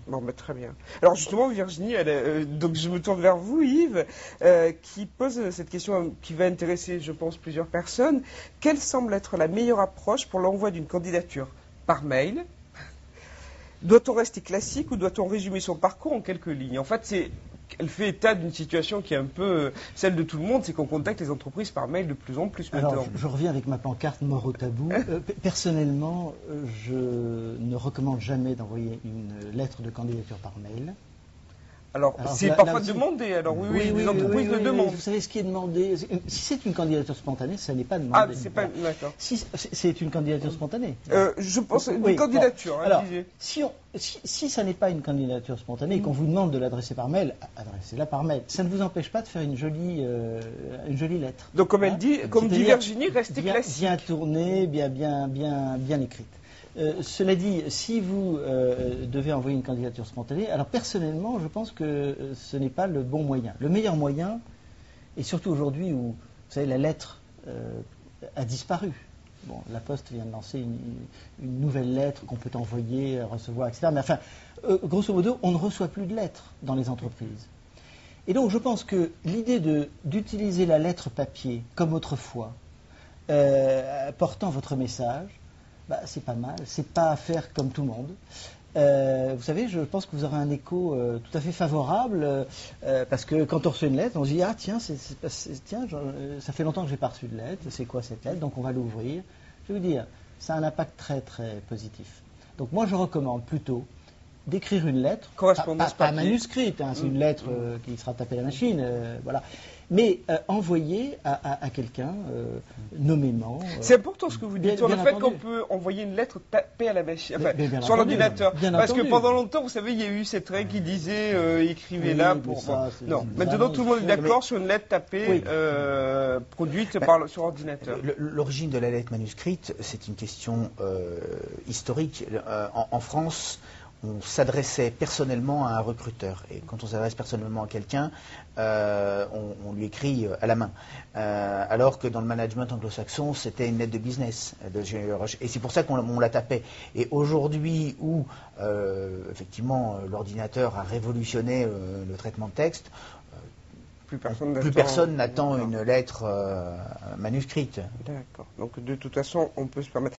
Bon, bah, très bien. Alors justement, Virginie, donc je me tourne vers vous, Yves, qui pose cette question qui va intéresser, je pense, plusieurs personnes. Quelle semble être la meilleure approche pour l'envoi d'une candidature par mail? Doit-on rester classique ou doit-on résumer son parcours en quelques lignes? En fait, elle fait état d'une situation qui est un peu celle de tout le monde, c'est qu'on contacte les entreprises par mail de plus en plus maintenant. Alors, je reviens avec ma pancarte mort au tabou. Personnellement, je ne recommande jamais d'envoyer une lettre de candidature par mail. Alors c'est parfois demandé. Alors oui, les entreprises le demandent. Vous savez ce qui est demandé. Si c'est une candidature spontanée, ça n'est pas demandé. Ah, c'est pas d'accord. Si c'est une candidature spontanée. Je pense une candidature. Bon. Alors, si ça n'est pas une candidature spontanée et qu'on vous demande de l'adresser par mail, adressez-la par mail. Ça ne vous empêche pas de faire une jolie lettre. Donc comme elle dit, comme dit Virginie, restez classique. Bien tournée, bien écrite. Cela dit, si vous devez envoyer une candidature spontanée, alors personnellement, je pense que ce n'est pas le bon moyen. Le meilleur moyen, et surtout aujourd'hui où, vous savez, la lettre a disparu. Bon, la Poste vient de lancer une nouvelle lettre qu'on peut envoyer, recevoir, etc. Mais enfin, grosso modo, on ne reçoit plus de lettres dans les entreprises. Et donc, je pense que l'idée d'utiliser la lettre papier comme autrefois, portant votre message, c'est pas mal, c'est pas à faire comme tout le monde. Vous savez, je pense que vous aurez un écho tout à fait favorable, parce que quand on reçoit une lettre, on se dit, ah tiens, ça fait longtemps que j'ai pas reçu de lettre, c'est quoi cette lettre, donc on va l'ouvrir. Je vais vous dire, ça a un impact très très positif. Donc moi je recommande plutôt d'écrire une lettre, pas manuscrite, hein, c'est une lettre qui sera tapée à la machine, voilà. Mais envoyer à quelqu'un nommément. C'est important ce que vous dites sur le fait qu'on peut envoyer une lettre tapée à la machine, sur l'ordinateur. Parce que pendant longtemps, vous savez, il y a eu cette règle qui disait écrivez-la pour. Non, maintenant tout le monde est d'accord sur une lettre tapée produite sur ordinateur. L'origine de la lettre manuscrite, c'est une question historique. En France, on s'adressait personnellement à un recruteur. Et quand on s'adresse personnellement à quelqu'un, on lui écrit à la main. Alors que dans le management anglo-saxon, c'était une lettre de business. Et c'est pour ça qu'on la tapait. Et aujourd'hui, où effectivement l'ordinateur a révolutionné le traitement de texte, plus personne n'attend une lettre manuscrite. D'accord. Donc de toute façon, on peut se permettre.